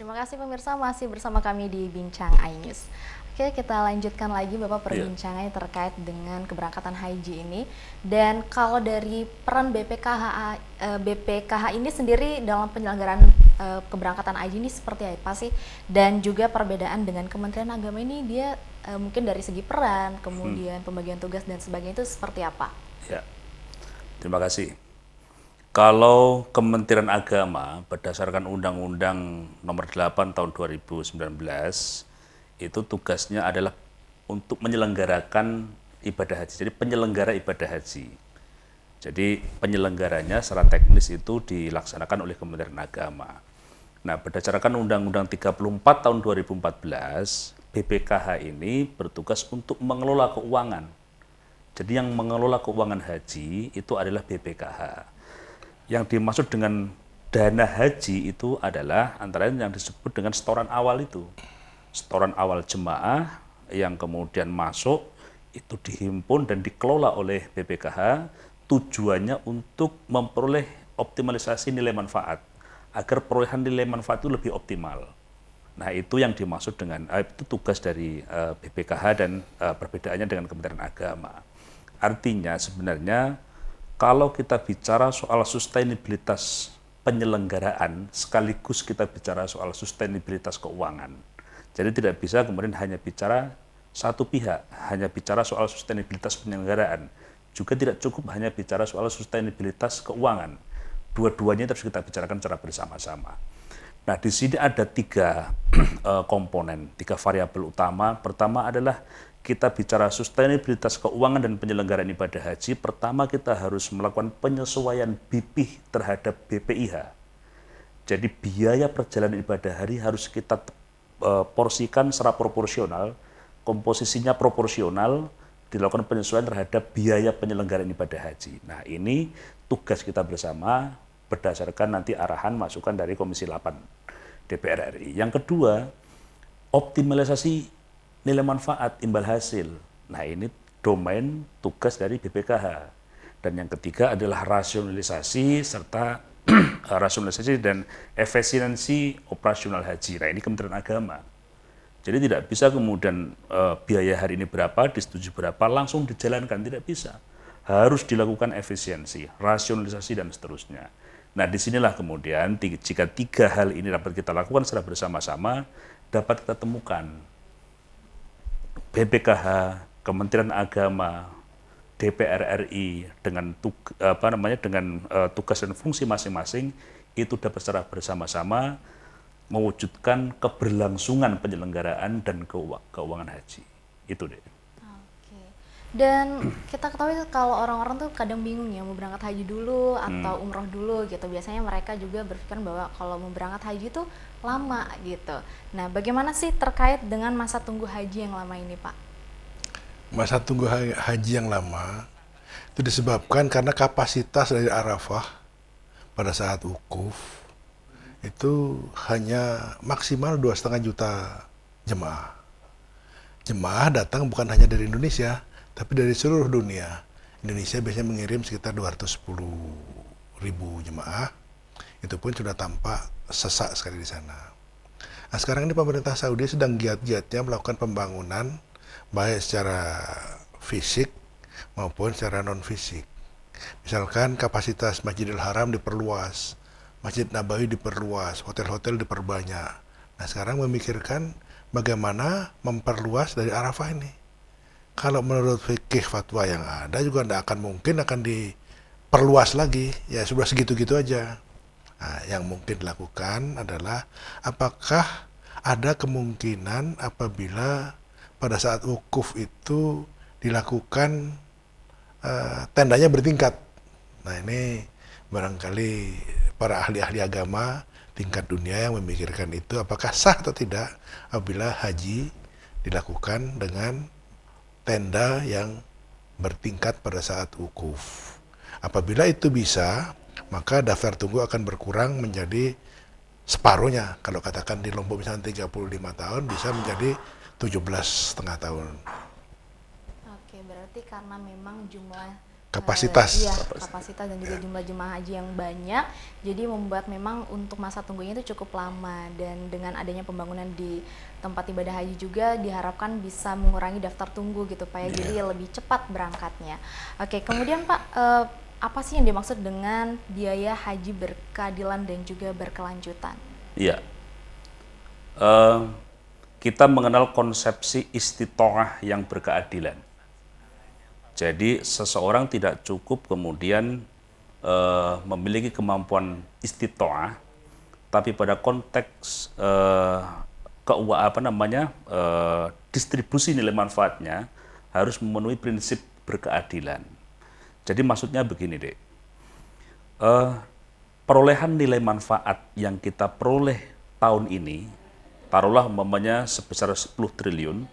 terima kasih pemirsa masih bersama kami di Bincang iNews. Oke, kita lanjutkan lagi Bapak perbincangannya terkait dengan keberangkatan haji ini. Dan kalau dari peran BPKH ini sendiri dalam penyelenggaraan keberangkatan haji ini seperti apa sih? Dan juga perbedaan dengan Kementerian Agama ini dia mungkin dari segi peran, kemudian pembagian tugas dan sebagainya itu seperti apa? Ya, terima kasih. Kalau Kementerian Agama berdasarkan Undang-Undang Nomor 8 Tahun 2019 itu tugasnya adalah untuk menyelenggarakan ibadah haji. Jadi penyelenggara ibadah haji. Jadi penyelenggaranya secara teknis itu dilaksanakan oleh Kementerian Agama. Nah, berdasarkan Undang-Undang 34 Tahun 2014, BPKH ini bertugas untuk mengelola keuangan. Jadi yang mengelola keuangan haji itu adalah BPKH. Yang dimaksud dengan dana haji itu adalah antara lain yang disebut dengan setoran awal itu. Setoran awal jemaah yang kemudian masuk itu dihimpun dan dikelola oleh BPKH tujuannya untuk memperoleh optimalisasi nilai manfaat agar perolehan nilai manfaat itu lebih optimal. Nah, itu yang dimaksud dengan itu tugas dari BPKH dan perbedaannya dengan Kementerian Agama. Artinya sebenarnya kalau kita bicara soal sustainabilitas penyelenggaraan, sekaligus kita bicara soal sustainabilitas keuangan. Jadi tidak bisa kemudian hanya bicara satu pihak, hanya bicara soal sustainabilitas penyelenggaraan. Juga tidak cukup hanya bicara soal sustainabilitas keuangan. Dua-duanya harus kita bicarakan secara bersama-sama. Nah, di sini ada tiga komponen, tiga variabel utama. Pertama adalah kita bicara sustainabilitas keuangan dan penyelenggaraan ibadah haji. Pertama kita harus melakukan penyesuaian BPIH terhadap BPIH. Jadi biaya perjalanan ibadah haji harus kita porsikan secara proporsional, komposisinya proporsional, dilakukan penyesuaian terhadap biaya penyelenggaraan ibadah haji. Nah, ini tugas kita bersama berdasarkan nanti arahan masukan dari Komisi 8 DPR RI. Yang kedua, optimalisasi nilai manfaat imbal hasil. Nah, ini domain tugas dari BPKH. Dan yang ketiga adalah rasionalisasi serta rasionalisasi dan efisiensi operasional haji. Nah, ini Kementerian Agama. Jadi tidak bisa kemudian biaya hari ini berapa, disetujui berapa, langsung dijalankan. Tidak bisa. Harus dilakukan efisiensi, rasionalisasi, dan seterusnya. Nah, disinilah kemudian jika tiga hal ini dapat kita lakukan secara bersama-sama, dapat kita temukan BPKH, Kementerian Agama, DPR RI dengan tugas dan fungsi masing-masing itu dapat secara bersama-sama mewujudkan keberlangsungan penyelenggaraan dan keuangan haji. Itu deh. Oke. Dan kita ketahui kalau orang-orang tuh kadang bingung ya mau berangkat haji dulu atau umroh dulu gitu. Biasanya mereka juga berpikir bahwa kalau mau berangkat haji itu lama gitu. Nah, bagaimana sih terkait dengan masa tunggu haji yang lama ini, Pak? Masa tunggu haji yang lama itu disebabkan karena kapasitas dari Arafah pada saat wukuf itu hanya maksimal 2,5 juta jemaah. Jemaah datang bukan hanya dari Indonesia, tapi dari seluruh dunia. Indonesia biasanya mengirim sekitar 210.000 jemaah. Itu pun sudah tampak sesak sekali di sana. Nah, sekarang ini pemerintah Saudi sedang giat-giatnya melakukan pembangunan baik secara fisik maupun secara non-fisik. Misalkan kapasitas Masjidil Haram diperluas, Masjid Nabawi diperluas, hotel-hotel diperbanyak. Nah, sekarang memikirkan bagaimana memperluas dari Arafah ini. Kalau menurut fikih fatwa yang ada juga tidak akan mungkin akan diperluas lagi, ya sudah segitu-gitu aja. Nah, yang mungkin dilakukan adalah apakah ada kemungkinan apabila pada saat wukuf itu dilakukan tendanya bertingkat. Nah, ini barangkali para ahli-ahli agama tingkat dunia yang memikirkan itu apakah sah atau tidak apabila haji dilakukan dengan tenda yang bertingkat pada saat wukuf. Apabila itu bisa, maka daftar tunggu akan berkurang menjadi separuhnya. Kalau katakan di Lombok misalnya 35 tahun bisa menjadi 17,5 tahun. Oke, berarti karena memang jumlah kapasitas. Iya, kapasitas dan juga jumlah jemaah haji yang banyak, jadi membuat memang untuk masa tunggunya itu cukup lama, dan dengan adanya pembangunan di tempat ibadah haji juga diharapkan bisa mengurangi daftar tunggu gitu Pak ya, jadi lebih cepat berangkatnya. Oke, kemudian Pak, apa sih yang dimaksud dengan biaya haji berkeadilan dan juga berkelanjutan? Iya. Kita mengenal konsepsi istitoah yang berkeadilan. Jadi seseorang tidak cukup kemudian memiliki kemampuan istitoah, tapi pada konteks distribusi nilai manfaatnya harus memenuhi prinsip berkeadilan. Jadi maksudnya begini, Dek. Perolehan nilai manfaat yang kita peroleh tahun ini, taruhlah umpamanya sebesar 10 triliun,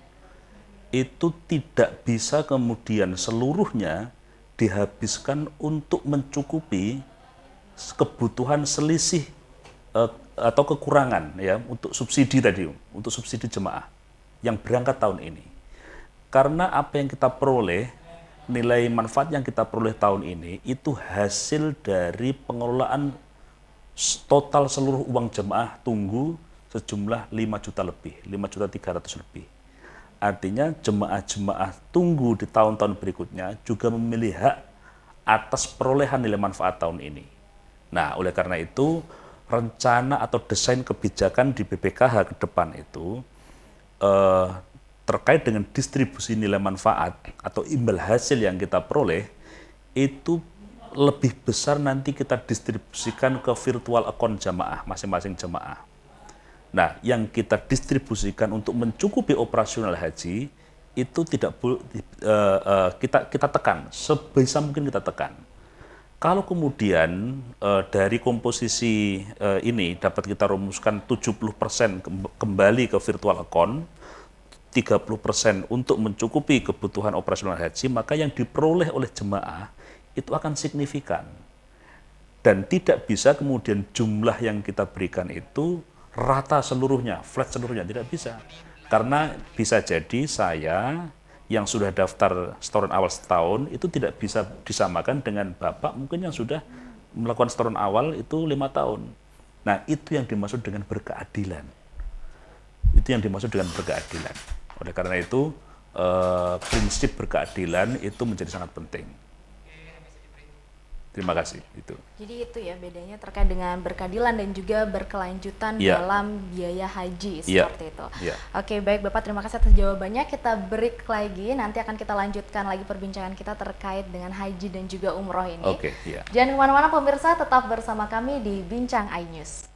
itu tidak bisa kemudian seluruhnya dihabiskan untuk mencukupi kebutuhan selisih atau kekurangan ya untuk subsidi tadi, untuk subsidi jemaah yang berangkat tahun ini. Karena apa yang kita peroleh, nilai manfaat yang kita peroleh tahun ini itu hasil dari pengelolaan total seluruh uang jemaah tunggu sejumlah 5 juta lebih, 5.300.000 lebih. Artinya jemaah-jemaah tunggu di tahun-tahun berikutnya juga memilih hak atas perolehan nilai manfaat tahun ini. Nah, oleh karena itu, rencana atau desain kebijakan di BPKH ke depan itu terkait dengan distribusi nilai manfaat atau imbal hasil yang kita peroleh, itu lebih besar nanti kita distribusikan ke virtual account jemaah, masing-masing jemaah. Nah, yang kita distribusikan untuk mencukupi operasional haji itu tidak kita tekan, sebisa mungkin kita tekan. Kalau kemudian dari komposisi ini dapat kita rumuskan 70% kembali ke virtual account, 30% untuk mencukupi kebutuhan operasional haji, maka yang diperoleh oleh jemaah itu akan signifikan. Dan tidak bisa kemudian jumlah yang kita berikan itu rata seluruhnya, flat seluruhnya, tidak bisa. Karena bisa jadi saya yang sudah daftar setoran awal setahun itu tidak bisa disamakan dengan Bapak mungkin yang sudah melakukan setoran awal itu 5 tahun. Nah, itu yang dimaksud dengan berkeadilan. Itu yang dimaksud dengan berkeadilan. Oleh karena itu, prinsip berkeadilan itu menjadi sangat penting. Terima kasih. Jadi itu ya bedanya terkait dengan berkeadilan dan juga berkelanjutan dalam biaya haji seperti itu. Oke, baik Bapak, terima kasih atas jawabannya. Kita break lagi, nanti akan kita lanjutkan lagi perbincangan kita terkait dengan haji dan juga umroh ini. Jangan kemana-mana pemirsa, tetap bersama kami di Bincang iNews.